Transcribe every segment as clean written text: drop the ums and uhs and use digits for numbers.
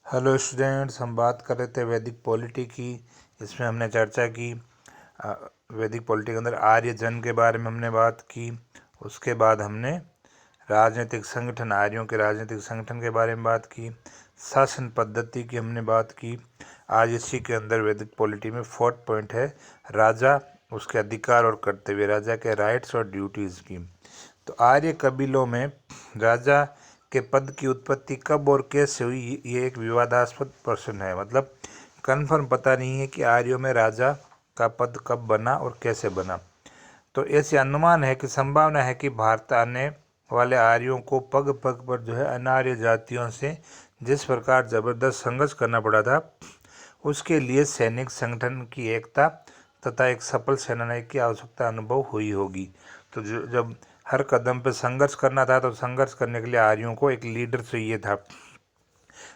Hello students, हम बात कर रहे थे वैदिक पॉलिटी की। इसमें हमने चर्चा की अ, वैदिक पॉलिटी के अंदर आर्य जन के बारे में हमने बात की। उसके बाद हमने राजनीतिक संगठन, आर्यों के राजनीतिक संगठन के बारे में बात की। शासन पद्धति की हमने बात की। आज इसी के अंदर वैदिक पॉलिटी में फोर्थ पॉइंट है राजा, उसके अधिकार और कर्तव्य, राजा के राइट्स और ड्यूटीज़ की। तो आर्य कबीलों में राजा के पद की उत्पत्ति कब और कैसे हुई, ये एक विवादास्पद प्रश्न है। मतलब कन्फर्म पता नहीं है कि आर्यों में राजा का पद कब बना और कैसे बना। तो ऐसे अनुमान है कि संभावना है कि भारत आने वाले आर्यों को पग पग पर जो है अनार्य जातियों से जिस प्रकार जबरदस्त संघर्ष करना पड़ा था, उसके लिए सैनिक संगठन की एकता तथा एक सफल सेनानायक की आवश्यकता अनुभव हुई होगी। तो जब हर कदम पर संघर्ष करना था, तो संघर्ष करने के लिए आर्यों को एक लीडर चाहिए था,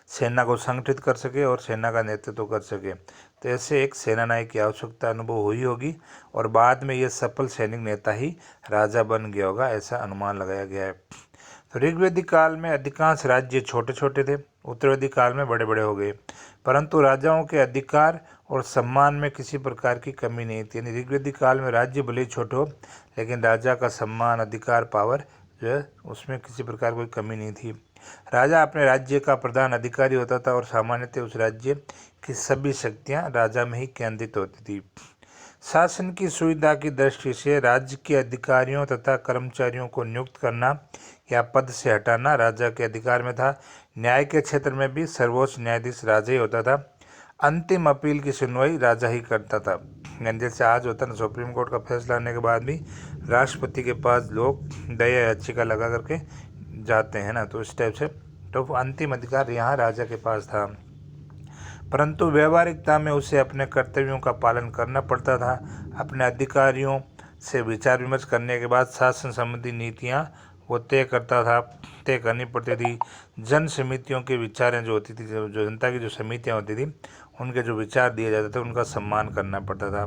सेना को संगठित कर सके और सेना का नेतृत्व कर सके। तो ऐसे एक सेना नायक की आवश्यकता अनुभव हुई होगी और बाद में ये सफल सैनिक नेता ही राजा बन गया होगा, ऐसा अनुमान लगाया गया है। तो ऋग्वेदिक काल में अधिकांश राज्य छोटे छोटे थे, उत्तरवेदिक काल में बड़े बड़े हो गए, परंतु राजाओं के अधिकार और सम्मान में किसी प्रकार की कमी नहीं थी। यानी ऋग्वेदिक काल में राज्य भले ही छोटे हो, लेकिन राजा का सम्मान, अधिकार, पावर जो है उसमें किसी प्रकार कोई कमी नहीं थी। राजा अपने राज्य का प्रधान अधिकारी होता था और सामान्यतः उस राज्य की सभी शक्तियां राजा में ही केंद्रित होती थी। शासन की सुविधा की दृष्टि से राज्य के अधिकारियों तथा कर्मचारियों को नियुक्त करना या पद से हटाना राजा के अधिकार में था। न्याय के क्षेत्र में भी सर्वोच्च न्यायाधीश राजा ही होता था। अंतिम अपील की सुनवाई राजा ही करता था। जैसे आज होता है ना, सुप्रीम कोर्ट का फैसला आने के बाद भी राष्ट्रपति के पास लोग दया याचिका लगा करके जाते हैं ना, तो इस टाइप से तो अंतिम अधिकार यहाँ राजा के पास था। परंतु व्यवहारिकता में उसे अपने कर्तव्यों का पालन करना पड़ता था। अपने अधिकारियों से विचार विमर्श करने के बाद शासन संबंधी नीतियाँ वो तय करनी पड़ती थी। जन समितियों के विचारें जो होती थी, जो जनता की जो समितियाँ होती थी, उनके जो विचार दिए जाते थे उनका सम्मान करना पड़ता था।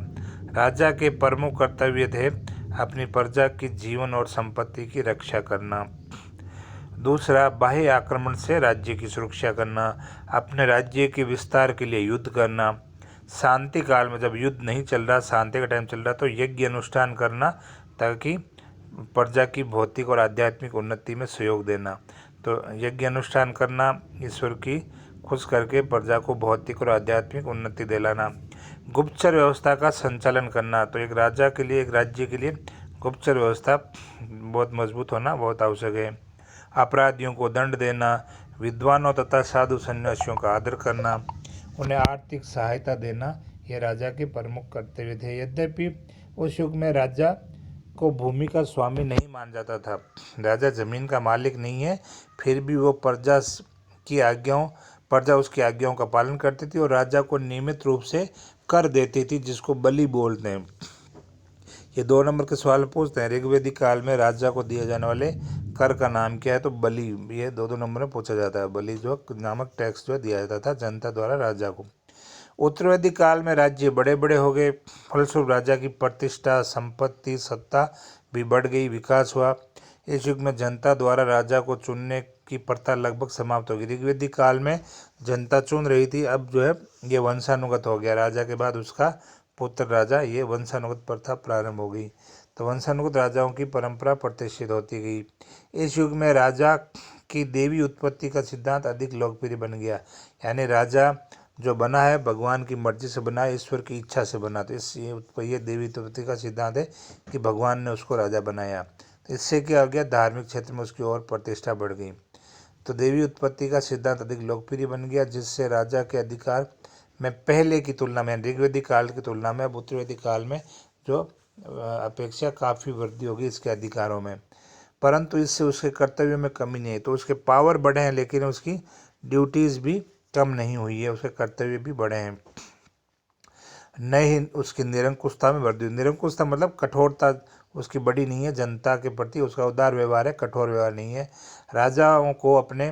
राजा के प्रमुख कर्तव्य थे अपनी प्रजा की जीवन और संपत्ति की रक्षा करना। दूसरा, बाह्य आक्रमण से राज्य की सुरक्षा करना, अपने राज्य के विस्तार के लिए युद्ध करना। शांति काल में जब युद्ध नहीं चल रहा, शांति का टाइम चल रहा, तो यज्ञ अनुष्ठान करना ताकि प्रजा की भौतिक और आध्यात्मिक उन्नति में सहयोग देना। तो यज्ञ अनुष्ठान करना, ईश्वर की खुश करके प्रजा को भौतिक और आध्यात्मिक उन्नति दिलाना। गुप्तचर व्यवस्था का संचालन करना, तो एक राजा के लिए, एक राज्य के लिए गुप्तचर व्यवस्था बहुत मजबूत होना बहुत आवश्यक है। अपराधियों को दंड देना, विद्वानों तथा साधु सन्यासियों का आदर करना, उन्हें आर्थिक सहायता देना, ये राजा के प्रमुख कर्तव्य थे। यद्यपि उस युग में राजा को भूमि का स्वामी नहीं माना जाता था, राजा जमीन का मालिक नहीं है, फिर भी वो प्रजा उसकी आज्ञाओं का पालन करती थी और राजा को नियमित रूप से कर देती थी, जिसको बलि बोलते हैं। ये 2 नंबर के सवाल पूछते हैं, ऋग्वेदिक काल में राजा को दिए जाने वाले कर का नाम क्या है, तो बलि। ये 2 नंबर में पूछा जाता है। बलि जो नामक टैक्स जो दिया जाता था जनता द्वारा राजा को। उत्तरवैदिक काल में राज्य बड़े बड़े हो गए, फलस्वरूप राजा की प्रतिष्ठा, संपत्ति, सत्ता भी बढ़ गई, विकास हुआ। इस युग में जनता द्वारा राजा को चुनने की प्रथा लगभग समाप्त हो गई। ऋग्वेदिक काल में जनता चुन रही थी, अब जो है ये वंशानुगत हो गया, राजा के बाद उसका पुत्र राजा, ये वंशानुगत प्रथा प्रारंभ हो गई। तो वंशानुगत राजाओं की परंपरा प्रतिष्ठित होती गई। इस युग में राजा की देवी उत्पत्ति का सिद्धांत अधिक लोकप्रिय बन गया। यानी राजा जो बना है भगवान की मर्जी से बना है, ईश्वर की इच्छा से बना। तो ये देवी उत्पत्ति का सिद्धांत है कि भगवान ने उसको राजा बनाया। तो इससे क्या हो गया, धार्मिक क्षेत्र में उसकी और प्रतिष्ठा बढ़ गई। तो देवी उत्पत्ति का सिद्धांत अधिक लोकप्रिय बन गया, जिससे राजा के अधिकार में पहले की तुलना में, ऋग्वेदिक काल की तुलना में अब उत्तरवेदिक काल में जो अपेक्षा काफ़ी वृद्धि होगी इसके अधिकारों में। परंतु इससे उसके कर्तव्यों में कमी नहीं है। तो उसके पावर बढ़े हैं, लेकिन उसकी ड्यूटीज़ भी कम नहीं हुई है, उसके कर्तव्य भी बढ़े हैं। नहीं, उसकी निरंकुशता में वृद्धि। निरंकुशता मतलब कठोरता उसकी बड़ी नहीं है, जनता के प्रति उसका उदार व्यवहार है, कठोर व्यवहार नहीं है। राजाओं को अपने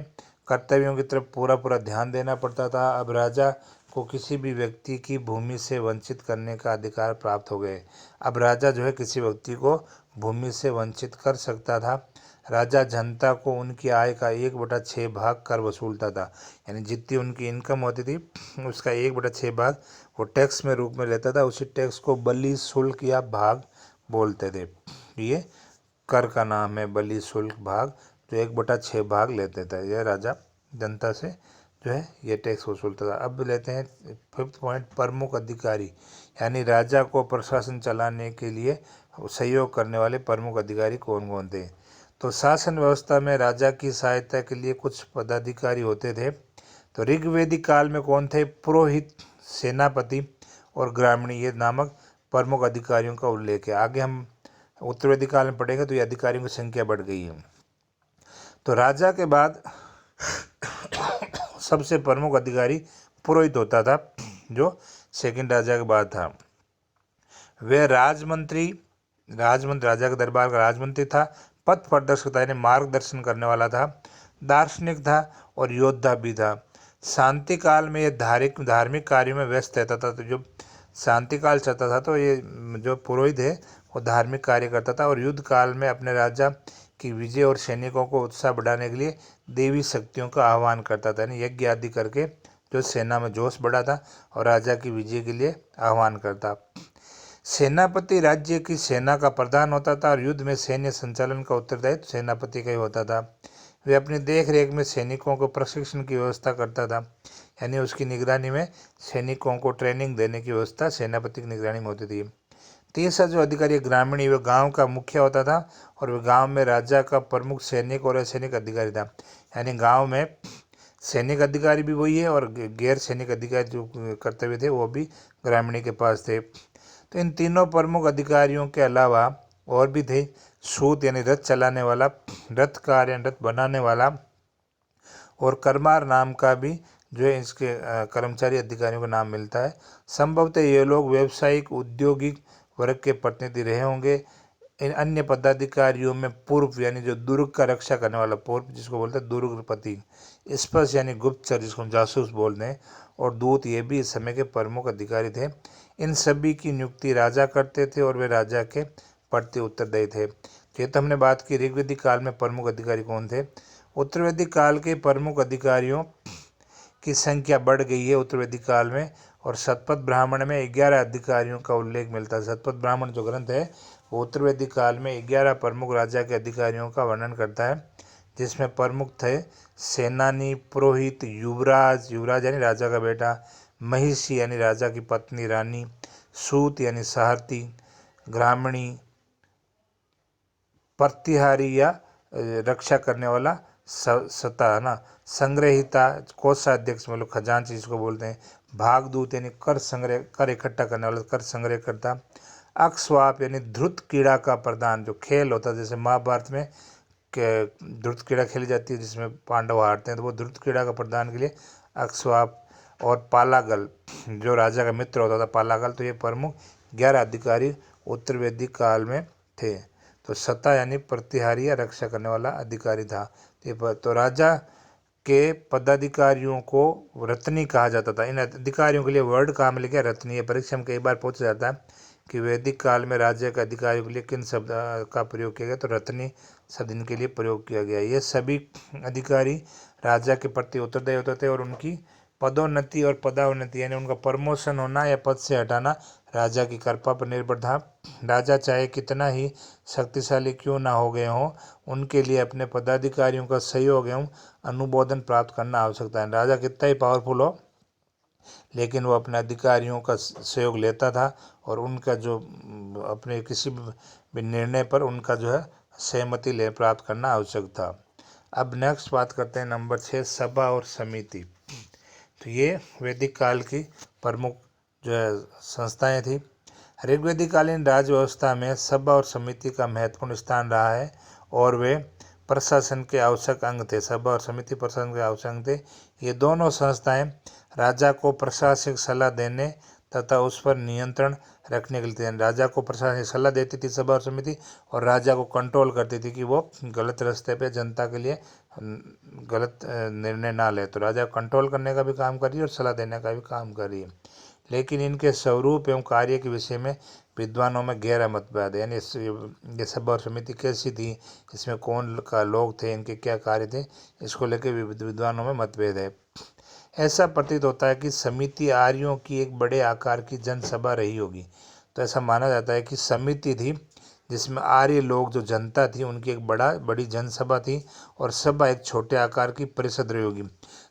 कर्तव्यों की तरफ पूरा पूरा ध्यान देना पड़ता था। अब राजा को किसी भी व्यक्ति की भूमि से वंचित करने का अधिकार प्राप्त हो गए। अब राजा जो है किसी व्यक्ति को भूमि से वंचित कर सकता था। राजा जनता को उनकी आय का 1/6 भाग कर वसूलता था। यानी जितनी उनकी इनकम होती थी उसका 1/6 भाग वो टैक्स में रूप में लेता था। उसी टैक्स को बलि शुल्क या भाग बोलते थे। ये कर का नाम है, बलि शुल्क भाग, जो 1/6 भाग लेते थे। यह राजा जनता से जो है ये टैक्स वसूलता था। अब लेते हैं 5th पॉइंट, प्रमुख अधिकारी, यानी राजा को प्रशासन चलाने के लिए सहयोग करने वाले प्रमुख अधिकारी कौन कौन थे। तो शासन व्यवस्था में राजा की सहायता के लिए कुछ पदाधिकारी होते थे। तो ऋग्वेदिक काल में कौन थे? पुरोहित, सेनापति और ग्रामीणी, ये नामक प्रमुख अधिकारियों का उल्लेख है। आगे हम उत्तरवेदिक काल में पढ़ेंगे तो ये अधिकारियों की संख्या बढ़ गई है। तो राजा के बाद सबसे प्रमुख अधिकारी पुरोहित होता था, जो सेकंड राजा के बाद था। वह राजमंत्री राजा के दरबार का राजमंत्री था, पथ प्रदर्शक यानी मार्गदर्शन करने वाला था, दार्शनिक था और योद्धा भी था। शांति काल में यह धार्मिक कार्यों में व्यस्त रहता था। तो जो शांति काल चलता था तो ये जो पुरोहित है वो धार्मिक कार्य करता था, और युद्ध काल में अपने राजा की विजय और सैनिकों को उत्साह बढ़ाने के लिए देवी शक्तियों का आह्वान करता था। यानी यज्ञ आदि करके जो सेना में जोश बढ़ा था और राजा की विजय के लिए आह्वान करता। सेनापति राज्य की सेना का प्रधान होता था और युद्ध में सैन्य संचालन का उत्तरदायित्व सेनापति का ही होता था। वे अपनी देख रेख में सैनिकों को प्रशिक्षण की व्यवस्था करता था। यानी उसकी निगरानी में सैनिकों को ट्रेनिंग देने की व्यवस्था सेनापति की निगरानी में होती थी। तीसरा जो अधिकारी ग्रामीणी, वह गांव का मुखिया होता था और वह गांव में राजा का प्रमुख सैनिक और असैनिक अधिकारी था। यानी गांव में सैनिक अधिकारी भी वही है और गैर सैनिक अधिकारी जो कर्तव्य थे वो भी ग्रामीणी के पास थे। तो इन तीनों प्रमुख अधिकारियों के अलावा और भी थे। सूत यानी रथ चलाने वाला, रथकार यानी रथ बनाने वाला, और करमार नाम का भी जो है इसके कर्मचारी अधिकारियों का नाम मिलता है। संभवतः ये लोग व्यावसायिक औद्योगिक वर्ग के प्रतिनिधि रहे होंगे। इन अन्य पदाधिकारियों में पूर्व यानी जो दुर्ग का रक्षा करने वाला, पूर्व जिसको बोलते हैं दुर्गपति, स्पष्ट यानी गुप्तचर जिसको हम जासूस बोलते हैं, और दूत, ये भी इस समय के प्रमुख अधिकारी थे। इन सभी की नियुक्ति राजा करते थे और वे राजा के प्रति उत्तरदायी थे। ये तो हमने बात की ऋग्वेदिक काल में प्रमुख अधिकारी कौन थे। उत्तरवेदिक काल के प्रमुख अधिकारियों की संख्या बढ़ गई है उत्तरवेदिक काल में, और शतपथ ब्राह्मण में 11 अधिकारियों का उल्लेख मिलता है। शतपथ ब्राह्मण जो ग्रंथ है वो उत्तरवेदिक काल में 11 प्रमुख राजा के अधिकारियों का वर्णन करता है, जिसमें प्रमुख थे सेनानी, पुरोहित, युवराज यानी राजा का बेटा, महिषी यानी राजा की पत्नी रानी, सूत यानी सारथी, ग्रामीणी, प्रतिहारी या रक्षा करने वाला सता है ना, संग्रहिता कोषाध्यक्ष मतलब खजांची जिसको बोलते हैं, भागदूत यानी कर इकट्ठा करने वाला, कर संग्रह करता, अक्षवाप यानी ध्रुत कीड़ा का प्रदान, जो खेल होता है जैसे महाभारत में ध्रुत कीड़ा खेली जाती है जिसमें पांडव हारते हैं, तो वो ध्रुत कीड़ा का प्रदान के लिए अक्षवाप, और पालागल जो राजा का मित्र होता था पालागल। तो ये प्रमुख 11 अधिकारी उत्तरवेदिक काल में थे। तो सता यानी प्रतिहारी या रक्षा करने वाला अधिकारी था। तो राजा के पदाधिकारियों को रत्नी कहा जाता था। इन अधिकारियों के लिए वर्ड कहाँ मिल गया? रत्नी। ये परीक्षा में कई बार पूछा जाता है कि वैदिक काल में राज्य के अधिकारियों के लिए किन शब्द का प्रयोग किया गया, तो रत्नी शब्द इनके लिए प्रयोग किया गया। ये सभी अधिकारी राजा के प्रति उत्तरदायी होते थे और उनकी पदोन्नति और पदावनति यानी उनका प्रमोशन होना या पद से हटाना राजा की कृपा पर निर्भर था। राजा चाहे कितना ही शक्तिशाली क्यों ना हो गए हों, उनके लिए अपने पदाधिकारियों का सहयोग एवं अनुमोदन प्राप्त करना आवश्यकता है। राजा कितना ही पावरफुल हो लेकिन वो अपने अधिकारियों का सहयोग लेता था और उनका जो अपने किसी भी निर्णय पर उनका जो है सहमति ले प्राप्त करना आवश्यक था। अब नेक्स्ट बात करते हैं नंबर 6, सभा और समिति। तो ये वैदिक काल की प्रमुख जो है संस्थाएं थी। ऋग्वेदिक कालीन राज व्यवस्था में सभा और समिति का महत्वपूर्ण स्थान रहा है और वे प्रशासन के आवश्यक अंग थे। सभा और समिति प्रशासन के आवश्यक अंग थे। ये दोनों संस्थाएं राजा को प्रशासनिक सलाह देने तथा उस पर नियंत्रण रखने के लिए थे। राजा को प्रशासनिक सलाह देती थी सभा और समिति, और राजा को कंट्रोल करती थी कि वो गलत रास्ते पे जनता के लिए गलत निर्णय ना ले। तो राजा को कंट्रोल करने का भी काम कर रही है और सलाह देने का भी काम कर रही है। लेकिन इनके स्वरूप एवं कार्य के विषय में विद्वानों में गहरा मतभेद है। यानी ये सभा और समिति कैसी थी, इसमें कौन का लोग थे, इनके क्या कार्य थे, इसको लेकर विद्वानों में मतभेद है। ऐसा प्रतीत होता है कि समिति आर्यों की एक बड़े आकार की जनसभा रही होगी। तो ऐसा माना जाता है कि समिति थी जिसमें आर्य लोग, जो जनता थी, उनकी एक बड़ी जनसभा थी, और सभा एक छोटे आकार की परिषद रही होगी।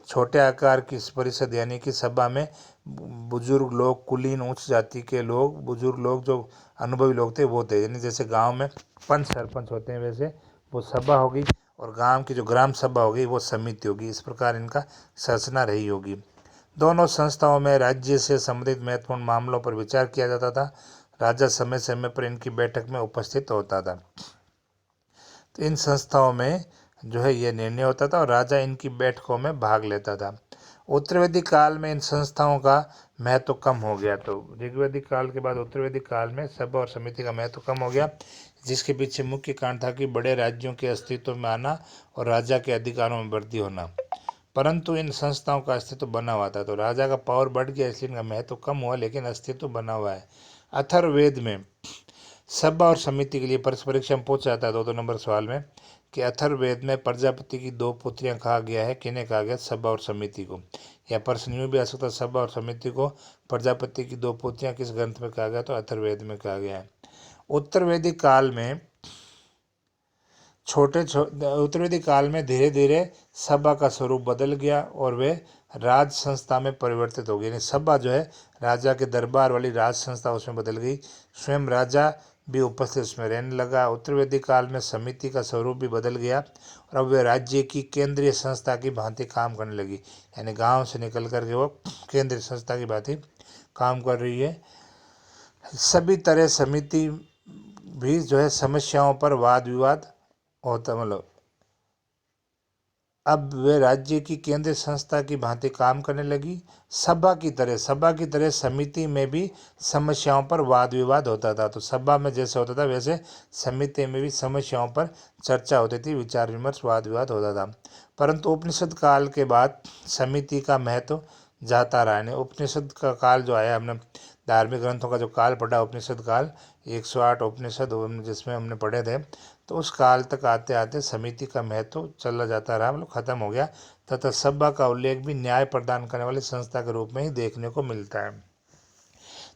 छोटे आकार की परिषद यानी कि सभा में बुजुर्ग लोग, कुलीन, उच्च जाति के लोग, बुजुर्ग लोग, जो अनुभवी लोग थे वो थे। यानी जैसे गांव में पंच सरपंच होते हैं, वैसे वो सभा होगी, और गांव की जो ग्राम सभा होगी वो समिति होगी। इस प्रकार इनका संरचना रही होगी। दोनों संस्थाओं में राज्य से संबंधित महत्वपूर्ण मामलों पर विचार किया जाता था। राजा समय समय पर इनकी बैठक में उपस्थित होता था। तो इन संस्थाओं में जो है ये निर्णय होता था, और राजा इनकी बैठकों में भाग लेता था। उत्तरवैदिक काल में इन संस्थाओं का महत्व कम हो गया। तो ऋग्वैदिक काल के बाद उत्तरवैदिक काल में सभा और समिति का महत्व कम हो गया, जिसके पीछे मुख्य कारण था कि बड़े राज्यों के अस्तित्व में आना और राजा के अधिकारों में वृद्धि होना। परंतु इन संस्थाओं का अस्तित्व बना हुआ था। तो राजा का पावर बढ़ गया, इसलिए इनका महत्व कम हुआ, लेकिन अस्तित्व बना हुआ है। अथर्ववेद में सभा और समिति के लिए परीक्षा में पूछा जाता है 2 नंबर सवाल में कि अथर्ववेद में प्रजापति की 2 पुत्रियां कहा गया है, किन्हें कहा गया? सभा और समिति को। या प्रश्न यूँ भी आ सकता है, सभा और समिति को प्रजापति की 2 पुत्रियां किस ग्रंथ में कहा गया? तो अथर्ववेद में कहा गया है। उत्तरवैदिक काल में उत्तरवैदिक काल में धीरे धीरे सभा का स्वरूप बदल गया और वे राज संस्था में परिवर्तित हो गई। यानी सभा जो है राजा के दरबार वाली राज संस्था, उसमें बदल गई। स्वयं राजा भी उपस्थित उसमें रहने लगा। उत्तरवैदिक काल में समिति का स्वरूप भी बदल गया और अब वे राज्य की केंद्रीय संस्था की भांति काम करने लगी। यानी गांव से निकल करके वो केंद्रीय संस्था की भांति काम कर रही है। सभी तरह समिति भी जो है समस्याओं पर वाद विवाद होता, मतलब अब वे राज्य की केंद्रीय संस्था की भांति काम करने लगी। सभा की तरह समिति में भी समस्याओं पर वाद विवाद होता था। तो सभा में जैसे होता था वैसे समिति में भी समस्याओं पर चर्चा होती थी, विचार विमर्श, वाद विवाद होता था। परंतु उपनिषद काल के बाद समिति का महत्व जाता रहा है। उपनिषद का काल जो आया, हमने धार्मिक ग्रंथों का जो काल पढ़ा, उपनिषद काल 108 उपनिषद जिसमें हमने पढ़े थे, तो उस काल तक आते आते समिति का महत्व चला जाता रहा, मतलब खत्म हो गया, तथा सभा का उल्लेख भी न्याय प्रदान करने वाली संस्था के रूप में ही देखने को मिलता है।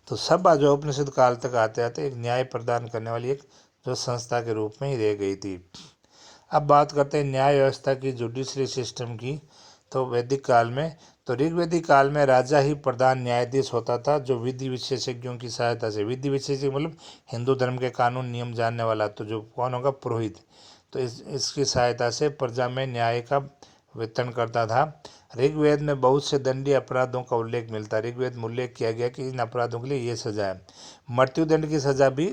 तो सभा जो उपनिषद काल तक आते आते एक न्याय प्रदान करने वाली एक जो संस्था के रूप में ही रह गई थी। अब बात करते हैं न्याय व्यवस्था की, जुडिशरी सिस्टम की। तो वैदिक काल में, तो ऋग्वैदिक काल में राजा ही प्रधान न्यायाधीश होता था, जो विधि विशेषज्ञों की सहायता से, विधि विशेषज्ञ मतलब हिंदू धर्म के कानून नियम जानने वाला, तो जो कौन होगा? पुरोहित। तो इसकी सहायता से प्रजा में न्याय का वितरण करता था। ऋग्वेद में बहुत से दंडीय अपराधों का उल्लेख मिलता है। ऋग्वेद में उल्लेख किया गया कि इन अपराधों के लिए ये सजा है। मृत्युदंड की सजा भी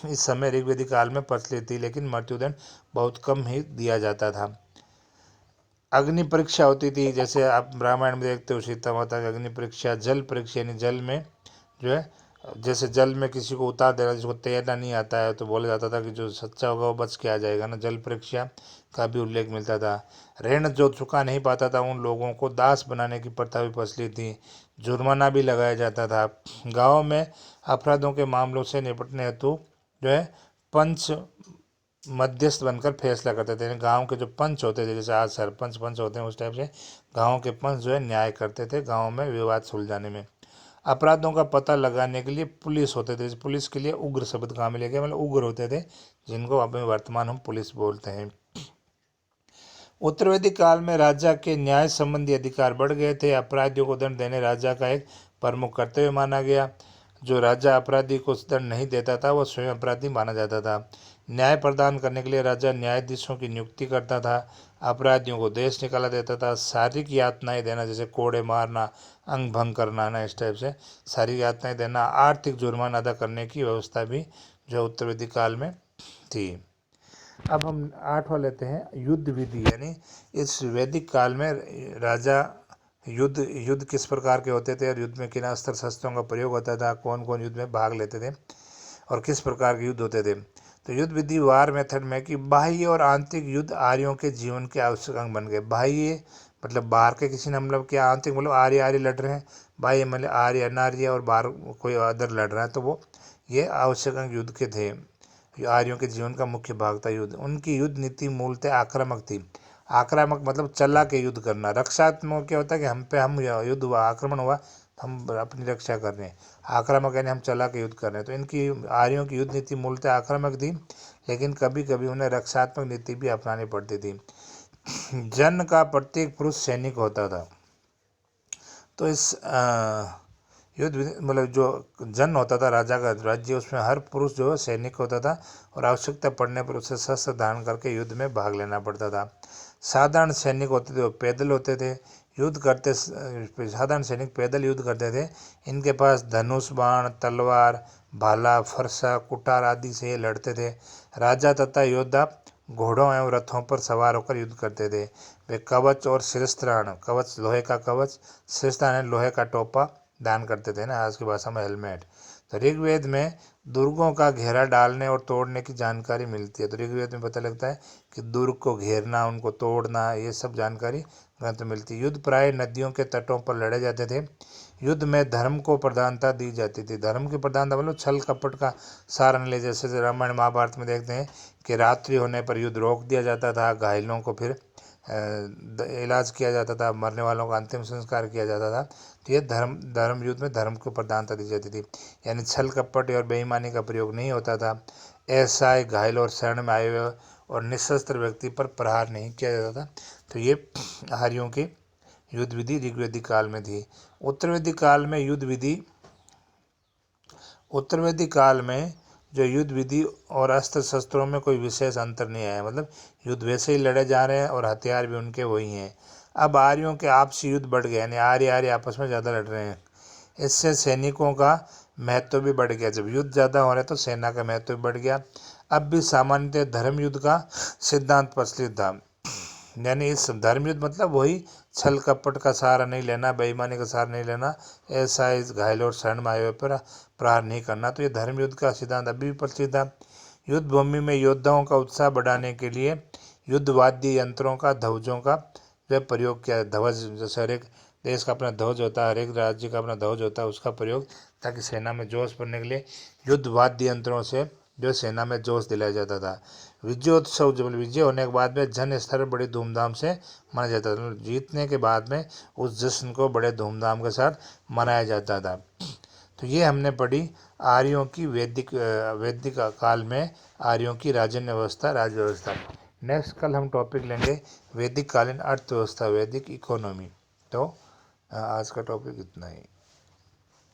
इस समय ऋग्वैदिक काल में प्रचलित थी, लेकिन मृत्युदंड बहुत कम ही दिया जाता था। अग्नि परीक्षा होती थी, जैसे आप रामायण में देखते हो सीता माता की अग्नि परीक्षा। जल परीक्षा यानी जल में जो है, जैसे जल में किसी को उतार देना, जिसको तैरना नहीं आता है, तो बोला जाता था कि जो सच्चा होगा वो बच के आ जाएगा ना। जल परीक्षा का भी उल्लेख मिलता था। ऋण जो चुका नहीं पाता था उन लोगों को दास बनाने की प्रथा भी प्रचलित थी। जुर्माना भी लगाया जाता था। गाँव में अपराधों के मामलों से निपटने हेतु जो है पंच मध्यस्थ बनकर फैसला करते थे। गांव के जो पंच होते थे, जैसे आज सरपंच पंच होते हैं, उस टाइप से गांव के पंच जो है न्याय करते थे गांव में विवाद सुलझाने में। अपराधों का पता लगाने के लिए पुलिस होते थे। पुलिस के लिए उग्र शब्द कहाँ मिलेगा? मतलब उग्र होते थे, जिनको अब वर्तमान हम पुलिस बोलते हैं। उत्तरवैदिक काल में राजा के न्याय संबंधी अधिकार बढ़ गए थे। अपराधियों को दंड देने राजा का एक प्रमुख कर्तव्य माना गया। जो राजा अपराधी को दंड नहीं देता था, वह स्वयं अपराधी माना जाता था। न्याय प्रदान करने के लिए राजा न्यायाधीशों की नियुक्ति करता था। अपराधियों को देश निकाला देता था। शारीरिक यातनाएं देना, जैसे कोड़े मारना, अंग भंग करना ना, इस टाइप से शारीरिक यातनाएं देना, आर्थिक जुर्माना अदा करने की व्यवस्था भी जो उत्तरवैदिक काल में थी। अब हम 8वां लेते हैं, युद्ध विधि। यानी इस वैदिक काल में राजा युद्ध किस प्रकार के होते थे और युद्ध में किन अस्त्र शस्त्रों का प्रयोग होता था, कौन कौन युद्ध में भाग लेते थे और किस प्रकार के युद्ध होते थे। तो युद्ध विधि वार मेथड में कि बाह्य और आंतरिक युद्ध आर्यों के जीवन के आवश्यक अंग बन गए। बाह्य मतलब बाहर के किसी ने, मतलब क्या, आंतरिक मतलब आर्य लड़ रहे हैं, बाह्य मतलब आर्य अनार्य और बाहर कोई अदर लड़ रहा है, तो वो ये आवश्यक अंग युद्ध के थे। आर्यों के जीवन का मुख्य भाग था युद्ध। उनकी युद्ध नीति मूलतः आक्रामक थी। आक्रामक मतलब चला के युद्ध करना। रक्षात्मक क्या होता है कि हम पे हम युद्ध हुआ, आक्रमण हुआ, हम अपनी रक्षा कर रहे हैं। आक्रामक यानी हम चला के युद्ध कर रहे हैं। तो इनकी आर्यों की युद्ध नीति मूलतः आक्रामक थी, लेकिन कभी कभी उन्हें रक्षात्मक नीति भी अपनानी पड़ती थी। जन का प्रत्येक पुरुष सैनिक होता था। तो इस युद्ध मतलब जो जन होता था, राजा का राज्य, उसमें हर पुरुष जो है सैनिक होता था और आवश्यकता पड़ने पर उसे शस्त्र धारण करके युद्ध में भाग लेना पड़ता था। साधारण सैनिक होते थे वो पैदल होते थे, युद्ध करते साधारण सैनिक पैदल युद्ध करते थे। इनके पास धनुष, बाण, तलवार, भाला, फरसा, कुठार आदि से ये लड़ते थे। राजा तथा योद्धा घोड़ों एवं रथों पर सवार होकर युद्ध करते थे। वे कवच और शिरस्त्राण, कवच लोहे का कवच, शिरस्त्राण लोहे का टोपा दान करते थे ना, आज की भाषा में हेलमेट। तो ऋग्वेद में दुर्गों का घेरा डालने और तोड़ने की जानकारी मिलती है। तो ऋग्वेद में पता लगता है कि दुर्ग को घेरना, उनको तोड़ना, ये सब जानकारी ग्रंथ में मिलती है। युद्ध प्राय नदियों के तटों पर लड़े जाते थे। युद्ध में धर्म को प्रधानता दी जाती थी। धर्म की प्रधानता मतलब छल कपट का सहारा नहीं ले। जैसे रामायण महाभारत में देखते हैं कि रात्रि होने पर युद्ध रोक दिया जाता था, घायलों को फिर इलाज किया जाता था, मरने वालों का अंतिम संस्कार किया जाता था। तो ये धर्म युद्ध में धर्म को प्रधानता दी जाती थी, यानी छल कपट और बेईमानी का प्रयोग नहीं होता था। ऐसा ही घायल और शरण में आए हुए और निशस्त्र व्यक्ति पर प्रहार नहीं किया जाता था। तो ये आर्यों की युद्ध विधि ऋग्वेदिक काल में थी। उत्तरवेदिक काल में युद्ध विधि उत्तरवेदिक काल में जो युद्ध विधि और अस्त्र शस्त्रों में कोई विशेष अंतर नहीं आया। मतलब युद्ध वैसे ही लड़े जा रहे हैं और हथियार भी उनके वही हैं। अब आर्यों के आपसी युद्ध बढ़ गए, यानी आर्य आपस में ज़्यादा लड़ रहे हैं। इससे सैनिकों का महत्व भी बढ़ गया। जब युद्ध ज़्यादा हो रहा है तो सेना का महत्व भी बढ़ गया। अब भी सामान्यतः धर्म युद्ध का सिद्धांत प्रचलित था, यानी इस धर्म युद्ध मतलब वही छल कपट का सहारा नहीं लेना, बेईमानी का सहारा नहीं लेना, ऐसा इस घायल और शरण में आए हुए पर प्रहार नहीं करना। तो ये धर्म युद्ध का सिद्धांत अभी भी प्रचलित था। युद्ध भूमि में योद्धाओं का उत्साह बढ़ाने के लिए युद्ध वाद्य यंत्रों का, ध्वजों का वे प्रयोग किया। ध्वज जैसे हर एक देश का अपना ध्वज होता है, हर एक राज्य का अपना ध्वज होता है, उसका प्रयोग ताकि सेना में जोश भरने के लिए युद्ध वाद्य यंत्रों से जो सेना में जोश दिलाया जाता था। विजयोत्सव, जब विजय होने के बाद में जन स्तर पर बड़ी धूमधाम से मनाया जाता था। जीतने के बाद में उस जश्न को बड़े धूमधाम के साथ मनाया जाता था। तो ये हमने पढ़ी आर्यों की वैदिक काल में आर्यों की राजन्य व्यवस्था, राज्य व्यवस्था। नेक्स्ट कल हम टॉपिक लेंगे वैदिक कालीन अर्थव्यवस्था, वैदिक इकोनॉमी। तो आज का टॉपिक इतना ही।